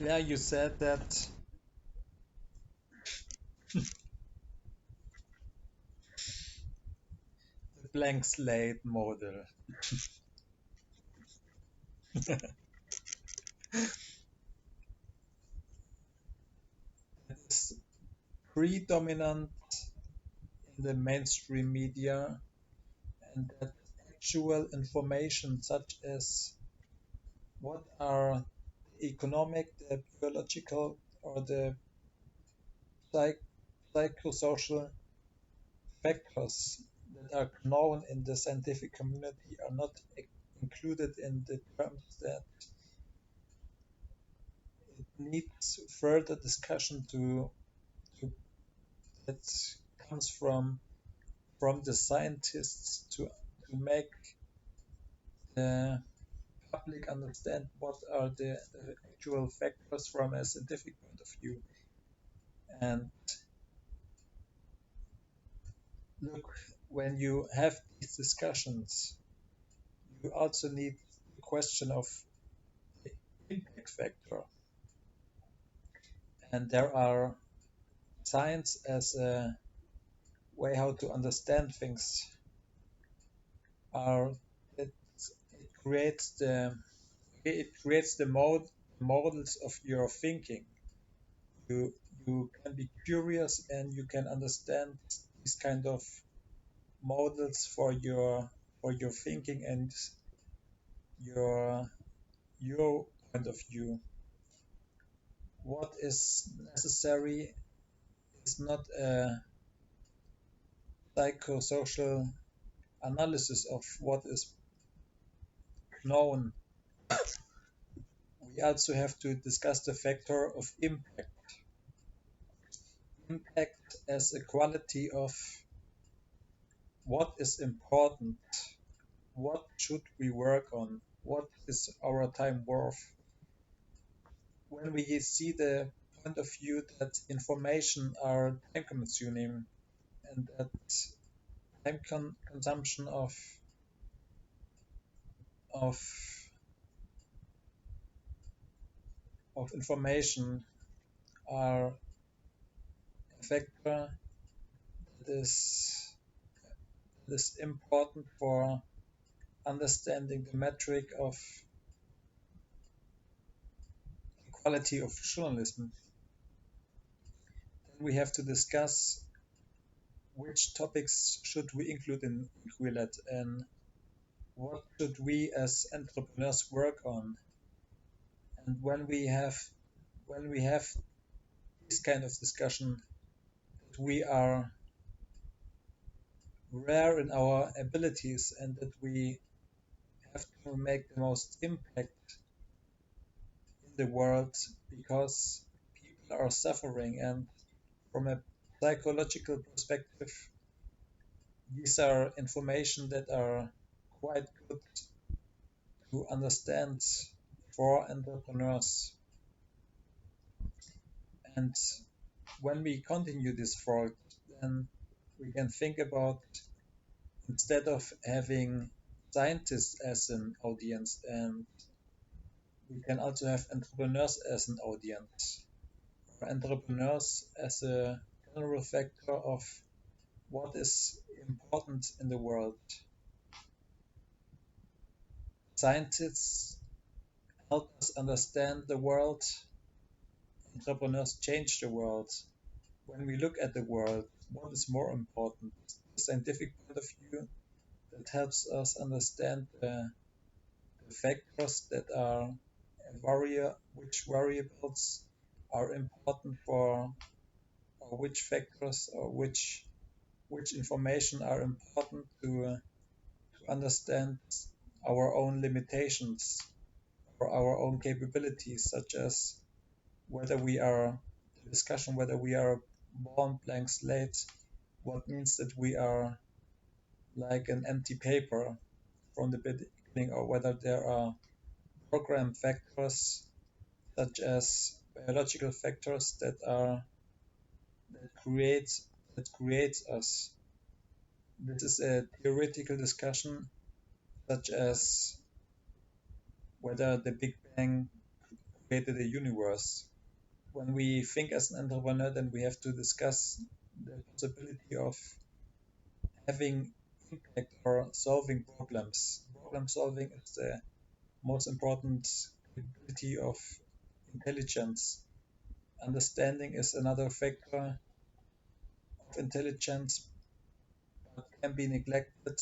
Yeah, you said that the blank slate model is predominant in the mainstream media, and that actual information such as what are the economic, the biological, or the psych psychosocial factors that are known in the scientific community are not included in the terms that it needs further discussion to that comes from the scientists to make the public understand what are the actual factors from a scientific point of view. And look, when you have these discussions, you also need the question of the impact factor. And there are science as a way how to understand things are it, it creates the models of your thinking. You can be curious and you can understand these kind of models for your thinking and your your point of view. What is necessary is not a psychosocial analysis of what is known. We also have to discuss the factor of impact as a quality of what is important, what should we work on, what is our time worth. When we see the point of view that information are time consuming and that consumption of of information are a factor that is important for understanding the metric of the quality of journalism. Then we have to discuss which topics should we include in Quillette and what should we as entrepreneurs work on. And when we have this kind of discussion, that we are rare in our abilities and that we have to make the most impact in the world because people are suffering. And from a psychological perspective, these are information that are quite good to understand for entrepreneurs. And when we continue this thought, then we can think about instead of having scientists as an audience, and we can also have entrepreneurs as an audience, or entrepreneurs as a general factor of what is important in the world. Scientists help us understand the world, entrepreneurs change the world. When we look at the world, what is more important? The scientific point of view that helps us understand the factors that are which variables are important for, or which factors or which information are important to understand our own limitations or our own capabilities, such as whether we are the discussion whether we are born blank slate, what means that we are like an empty paper from the beginning, or whether there are program factors such as biological factors that creates us. This is a theoretical discussion, such as whether the Big Bang created a universe. When we think as an entrepreneur, then we have to discuss the possibility of having impact or solving problems. Problem solving is the most important capability of intelligence. Understanding is another factor of intelligence, but can be neglected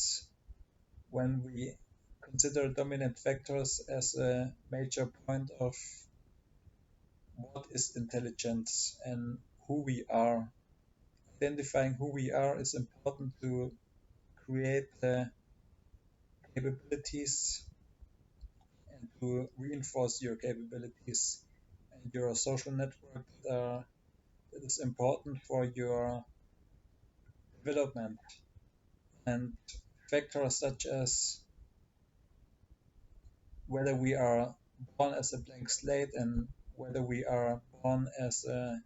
when we consider dominant factors as a major point of what is intelligence and who we are. Identifying who we are is important to create the capabilities and to reinforce your capabilities and your social network that is important for your development. And factors such as whether we are born as a blank slate and whether we are born as a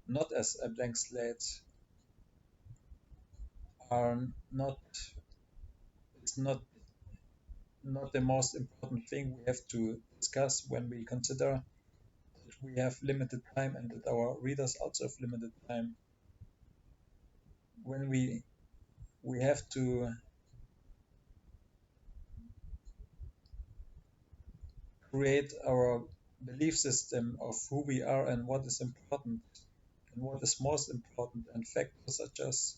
not as a blank slate are not it's not the most important thing we have to discuss when we consider that we have limited time and that our readers also have limited time. When we have to create our belief system of who we are and what is important and what is most important, and factors such as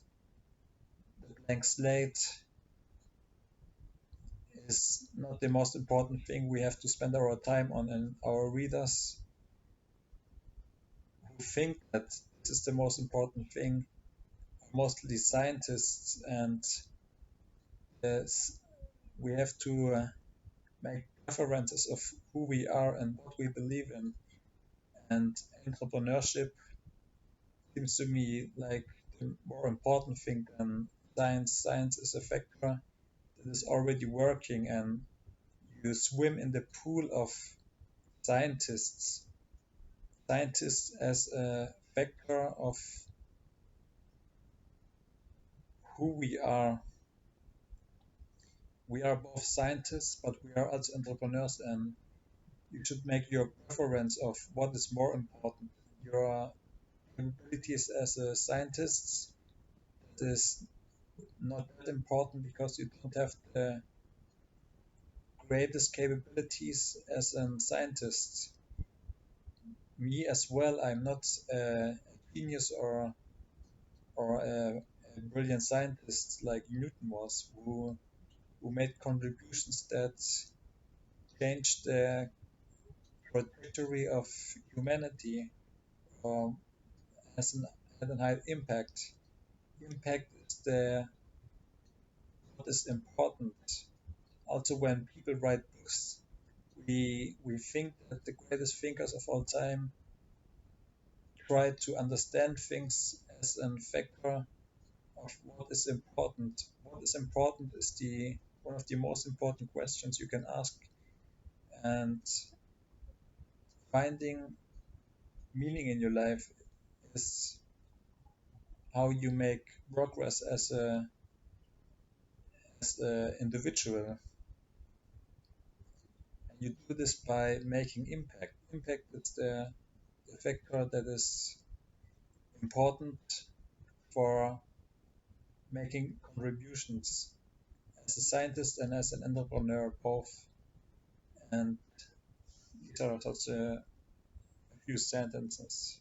the blank slate is not the most important thing we have to spend our time on, and our readers who think that this is the most important thing are mostly scientists, and yes, we have to make preferences of who we are and what we believe in. And entrepreneurship seems to me like the more important thing than science. Science is a factor that is already working, and you swim in the pool of scientists. Scientists as a factor of who we are. We are both scientists, but we are also entrepreneurs, and you should make your preference of what is more important. Your capabilities as a scientist is not that important because you don't have the greatest capabilities as a scientist. Me as well, I'm not a genius or a brilliant scientist like Newton was, who made contributions that changed the trajectory of humanity, or has had a high impact. Impact is the what is important. Also, when people write books, we think that the greatest thinkers of all time try to understand things as a factor of what is important. What is important is the one of the most important questions you can ask, and finding meaning in your life is how you make progress as a individual. And you do this by making impact. Impact is the factor that is important for making contributions as a scientist and as an entrepreneur both. And these are such a few sentences.